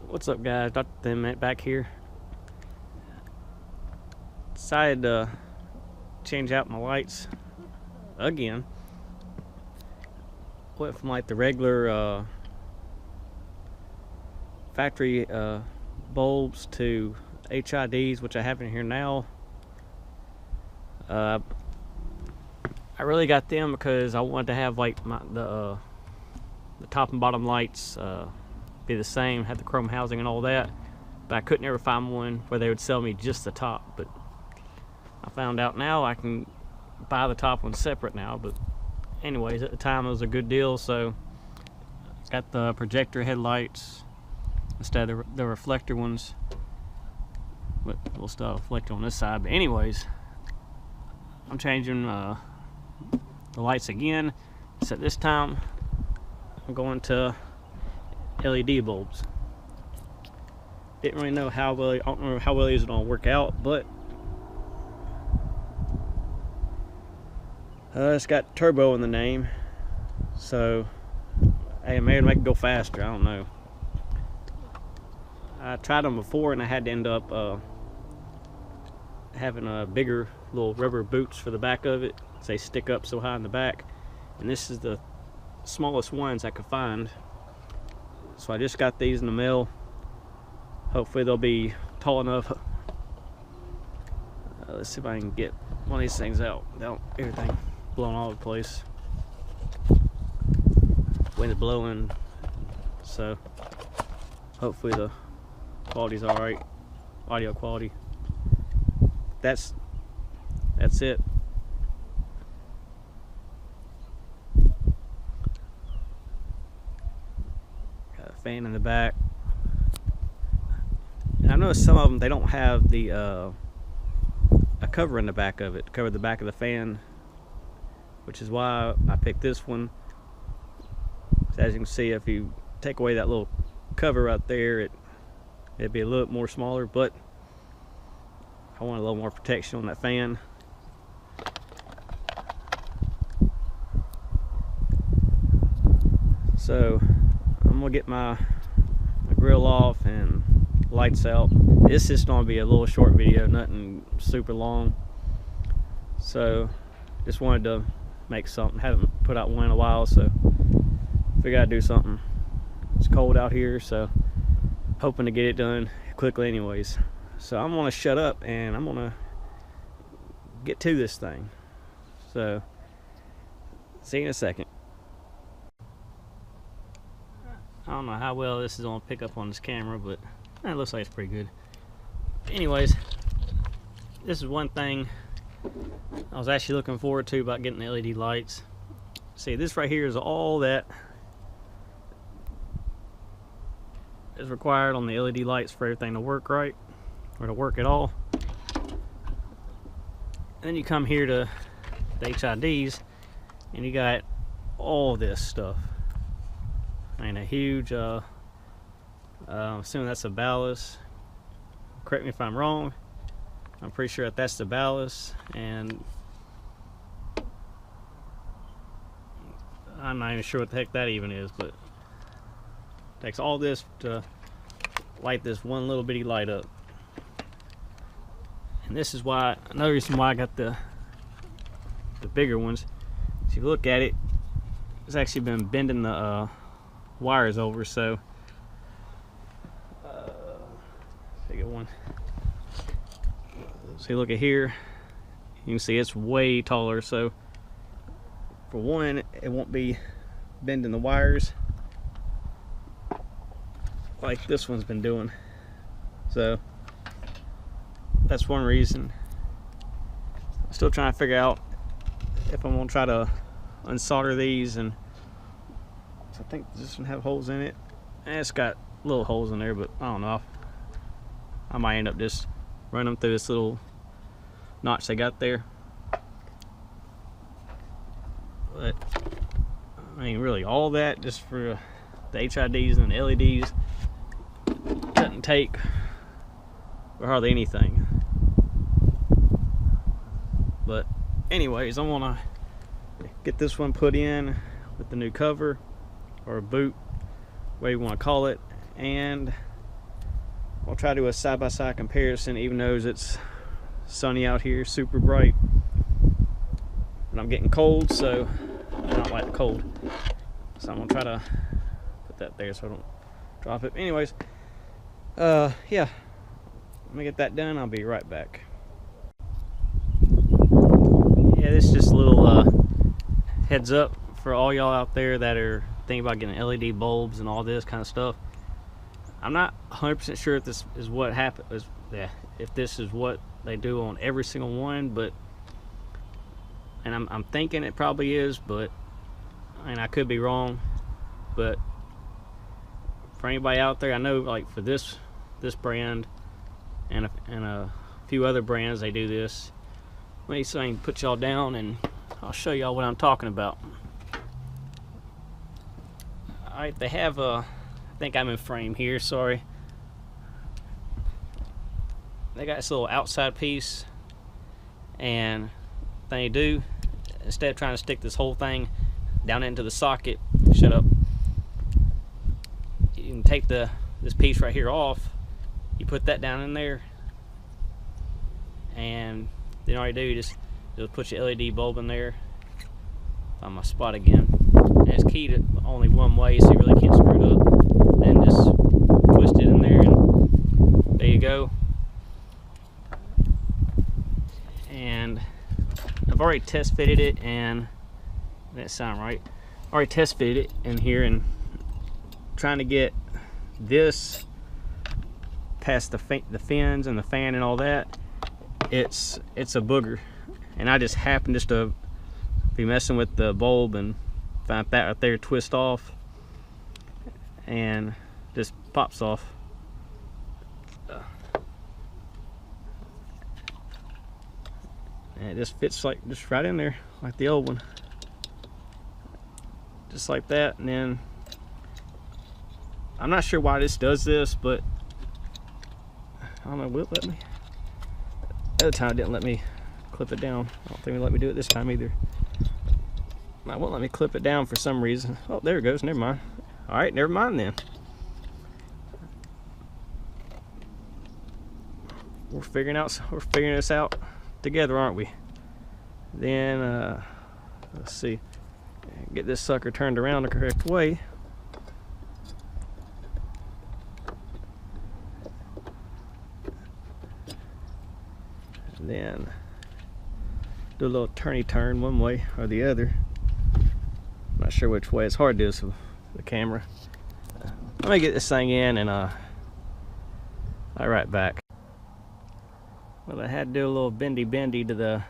What's up, guys? Dr. Thin back here. Decided to change out my lights again. Went from like the regular factory bulbs to HIDs, which I have in here now. I really got them because I wanted to have like the top and bottom lights be the same, have the chrome housing and all that, but I couldn't ever find one where they would sell me just the top. But I found out now I can buy the top one separate now. But anyways, at the time it was a good deal, so got the projector headlights instead of the reflector ones. But we'll still reflect on this side. But anyways, I'm changing the lights again. So this time I'm going to LED bulbs. Didn't really know how well, I don't know how well these are gonna work out, but it's got turbo in the name, so hey, maybe make it go faster. I don't know. I tried them before and I had to end up having a bigger little rubber boots for the back of it. They stick up so high in the back, and this is the smallest ones I could find. So I just got these in the mail. Hopefully they'll be tall enough. Let's see if I can get one of these things out without everything blowing all over the place. Wind is blowing, so hopefully the quality's all right, audio quality. That's it. Got a fan in the back. And I noticed some of them, they don't have the a cover in the back of it to cover the back of the fan, which is why I picked this one. So as you can see, if you take away that little cover right there, it'd be a little more smaller, but I want a little more protection on that fan. So I'm gonna get my grill off and lights out. This is gonna be a little short video, nothing super long. So just wanted to make something. Haven't put out one in a while, so figured I'd do something. It's cold out here, so hoping to get it done quickly anyways. So I'm gonna shut up and I'm gonna get to this thing. So see you in a second. I don't know how well this is gonna pick up on this camera, but it looks like it's pretty good. Anyways, this is one thing I was actually looking forward to about getting the LED lights. See, this right here is all that is required on the LED lights for everything to work right, or to work at all. And then you come here to the HIDs and you got all this stuff. And a huge I'm assuming that's a ballast. Correct me if I'm wrong. I'm pretty sure that that's the ballast, and I'm not even sure what the heck that even is, but it takes all this to light this one little bitty light up. And this is why, another reason why I got the bigger ones. So if you look at it, it's actually been bending the wires over, so take it one. So you look at here, you can see it's way taller, so for one, it won't be bending the wires like this one's been doing. So that's one reason. I'm still trying to figure out if I'm gonna try to unsolder these, and I think this one have holes in it. And it's got little holes in there, but I don't know. I might end up just running them through this little notch they got there. But I mean, really, all that just for the HIDs and the LEDs doesn't take hardly anything. But anyways, I want to get this one put in with the new cover, or a boot, whatever you want to call it, and I'll try to do a side-by-side comparison, even though it's sunny out here, super bright. And I'm getting cold, so I don't like the cold. So I'm gonna try to put that there so I don't drop it. Anyways, yeah, let me get that done. I'll be right back. Yeah, this is just a little heads up for all y'all out there that are thinking about getting LED bulbs and all this kind of stuff. I'm not 100% sure if this is what happens, if this is what they do on every single one, but I'm thinking it probably is, but and I could be wrong. But for anybody out there, I know like for this brand and a few other brands, they do this. Let me see if I can put y'all down and I'll show y'all what I'm talking about. Alright, they have a, I think I'm in frame here, sorry. They got this little outside piece, and they do, instead of trying to stick this whole thing down into the socket, shut up, you can take this piece right here off, you put that down in there, and then all you do, just put your LED bulb in there. Find my spot again. And it's keyed to only one way, so you really can't screw it up. Then just twist it in there, and there you go. And I've already test fitted it, and that sound right. Already test fitted it in here, and trying to get this past the fins and the fan and all that. It's a booger, and I just happened just to be messing with the bulb and found that right there, twist off, and just pops off. And it just fits like just right in there, like the old one, just like that. And then I'm not sure why this does this, but I don't know, will it let me? The other time it didn't let me clip it down. I don't think it'll let me do it this time either. It won't let me clip it down for some reason. Oh, there it goes, never mind. All right, never mind then. We're figuring this out together, aren't we? Then let's see, get this sucker turned around the correct way. And then do a little turn one way or the other. I'm not sure which way. It's hard to do this with the camera. Let me get this thing in, and I'll be right back. Well, I had to do a little bendy to the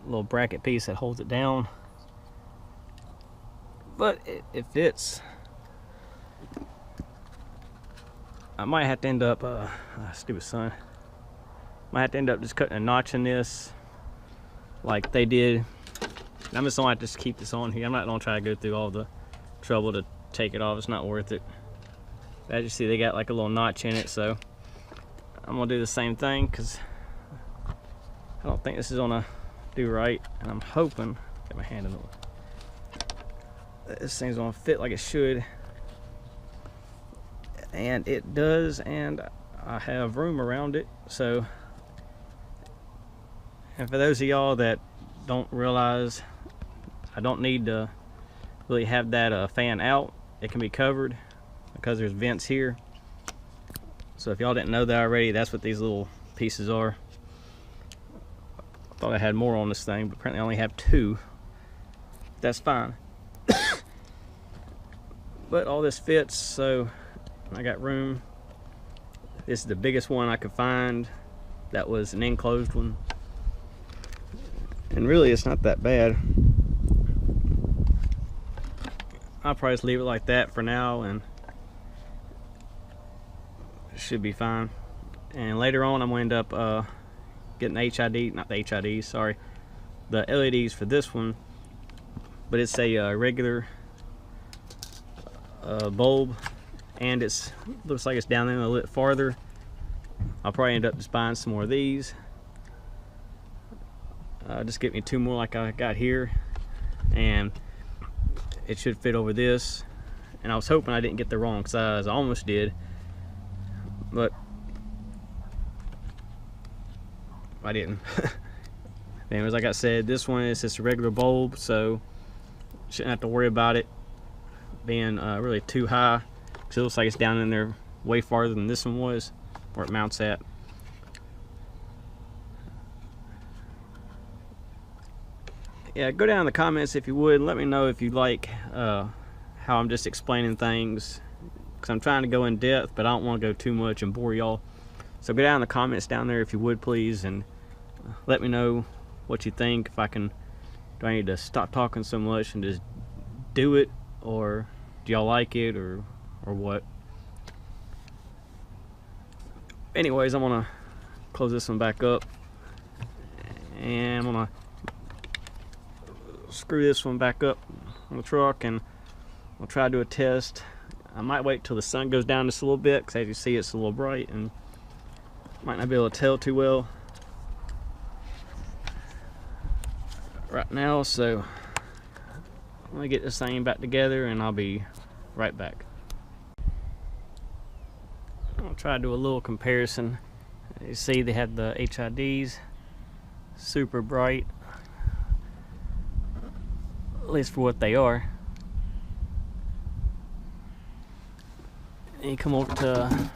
little bracket piece that holds it down, but it fits. I might have to end up stupid son, might have to end up just cutting a notch in this like they did. I'm just gonna have to just keep this on here. I'm not gonna try to go through all the trouble to take it off. It's not worth it. As you see, they got like a little notch in it, so I'm gonna do the same thing, because I don't think this is gonna do right, and I'm hoping, get my hand in the way, this thing's gonna fit like it should, and it does, and I have room around it. So, and for those of y'all that don't realize, I don't need to really have that fan out. It can be covered because there's vents here. So if y'all didn't know that already, that's what these little pieces are. I thought I had more on this thing, but apparently I only have two. That's fine. But all this fits, so I got room. This is the biggest one I could find that was an enclosed one. And really, it's not that bad. I'll probably just leave it like that for now, and it should be fine. And later on, I'm going to end up getting the HID, not the HID, sorry, the LEDs for this one. But it's a regular bulb, and it looks like it's down there a little farther. I'll probably end up just buying some more of these. Just get me two more like I got here, and it should fit over this. And I was hoping I didn't get the wrong size. I almost did, but I didn't. Anyways, like I said, this one is just a regular bulb, so shouldn't have to worry about it being really too high, because it looks like it's down in there way farther than this one was, where it mounts at. Yeah, go down in the comments if you would. Let me know if you like how I'm just explaining things, because I'm trying to go in depth, but I don't want to go too much and bore y'all. So go down in the comments down there if you would, please, and let me know what you think. If I can, do I need to stop talking so much and just do it, or do y'all like it, or what? Anyways, I'm gonna close this one back up, and I'm gonna screw this one back up on the truck, and I'll try to do a test. I might wait till the sun goes down just a little bit, because as you see, it's a little bright and might not be able to tell too well right now. So let me get this thing back together and I'll be right back. I'll try to do a little comparison. You see they have the HIDs, super bright, at least for what they are. And you come over to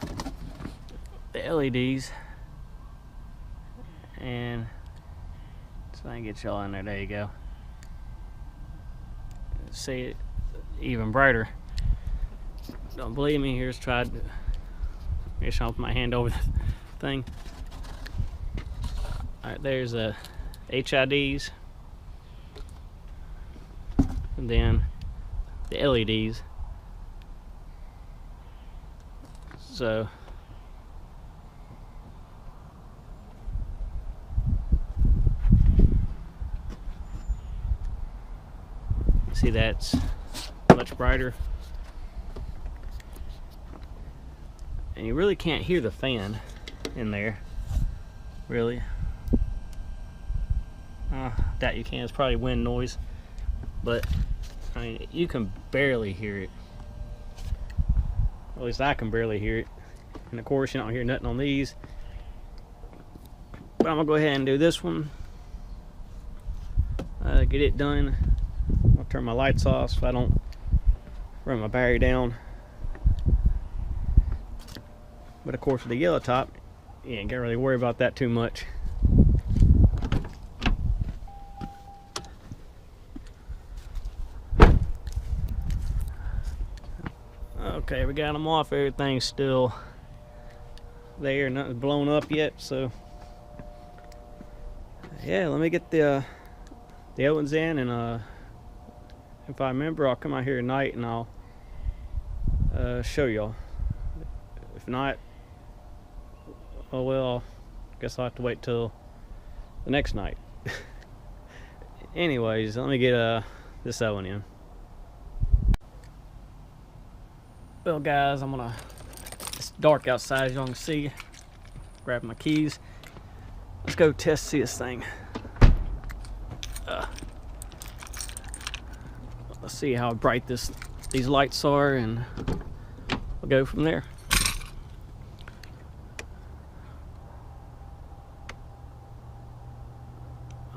the LEDs, and so I can get y'all in there. There you go. See it even brighter. Don't believe me? Here's tried. Maybe I'll put my hand over the thing. All right, there's the HIDs, and then the LEDs. So see, that's much brighter, and you really can't hear the fan in there, really. That you can. It's probably wind noise, but I mean, you can barely hear it. At least I can barely hear it. And of course, you don't hear nothing on these. But I'm gonna go ahead and do this one. Get it done. I'll turn my lights off so I don't run my battery down. But of course, with the yellow top, you ain't gotta really worry about that too much. Okay, we got them off. Everything's still there. Nothing's blown up yet. So yeah, let me get the other ones in, and if I remember, I'll come out here tonight and I'll show y'all. If not, oh well, I guess I'll have to wait till the next night. Anyways, let me get this other one in. Well guys, it's dark outside as y'all can see. Grab my keys. Let's go see this thing. Let's see how bright these lights are, and we'll go from there.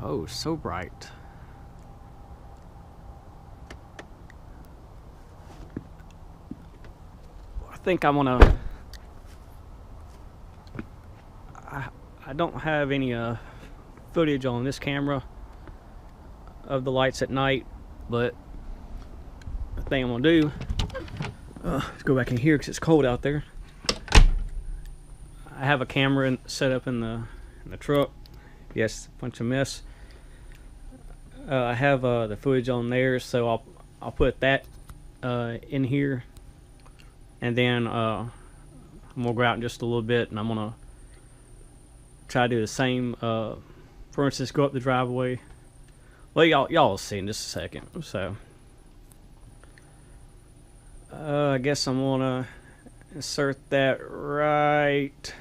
Oh, so bright. I think I'm gonna. I don't have any footage on this camera of the lights at night, but the thing I'm gonna do, let's go back in here because it's cold out there. I have a camera set up in the truck. Yes, a bunch of mess. I have the footage on there, so I'll put that in here, and then I'm gonna go out in just a little bit, and I'm gonna try to do the same. For instance, go up the driveway. Well, y'all will see in just a second. So I guess I'm gonna insert that right.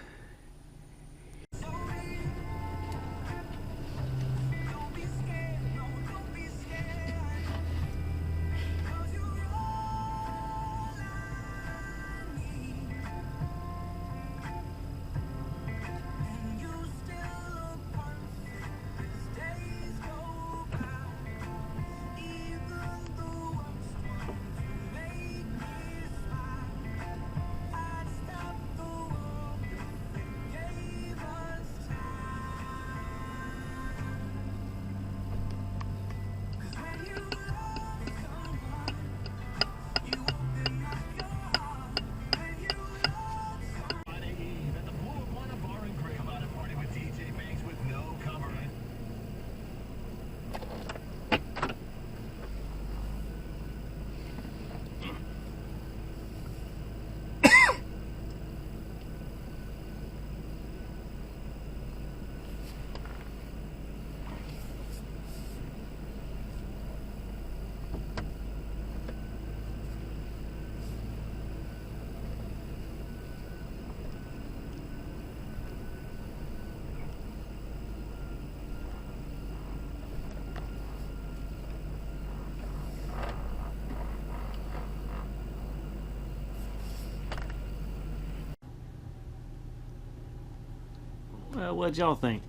What y'all think?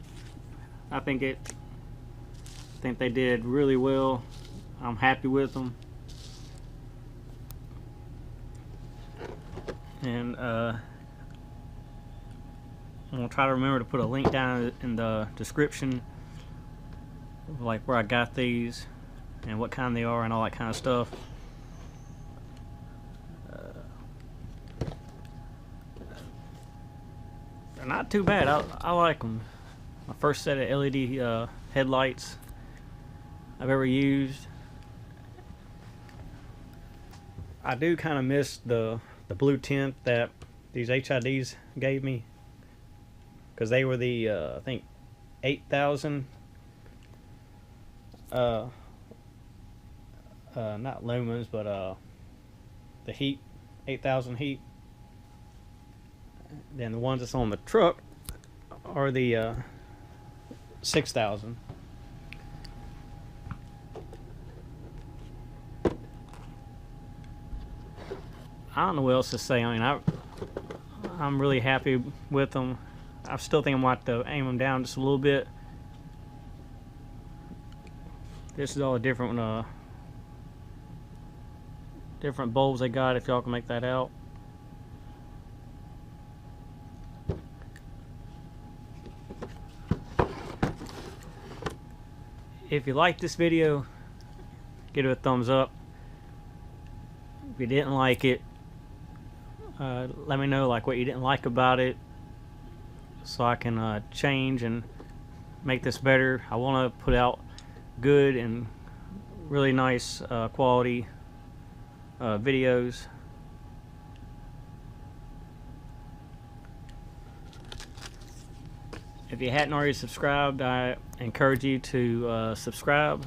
I think they did really well. I'm happy with them. And I'm gonna try to remember to put a link down in the description, like where I got these and what kind they are and all that kind of stuff. They're not too bad. I like them. My first set of LED headlights I've ever used. I do kind of miss the blue tint that these HIDs gave me, because they were the I think 8,000 not lumens, but the heat, 8,000 heat. Then the ones that's on the truck are the 6,000. I don't know what else to say. I mean, I'm really happy with them. I still think I'm going to have to aim them down just a little bit. This is all the different different bulbs they got, if y'all can make that out. If you liked this video, give it a thumbs up. If you didn't like it, let me know like what you didn't like about it, so I can change and make this better. I want to put out good and really nice quality videos. If you hadn't already subscribed, I encourage you to subscribe.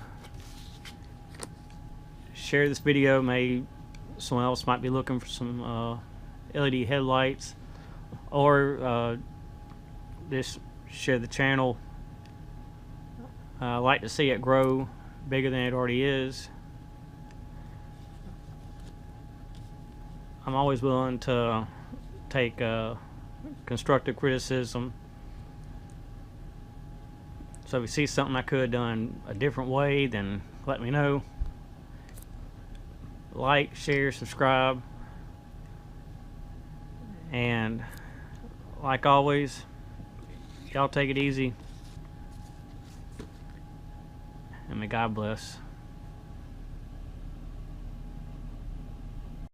Share this video. Maybe someone else might be looking for some LED headlights, or just share the channel. I like to see it grow bigger than it already is. I'm always willing to take constructive criticism. So if you see something I could have done a different way, then let me know. Like, share, subscribe, and like always, y'all take it easy, and may God bless.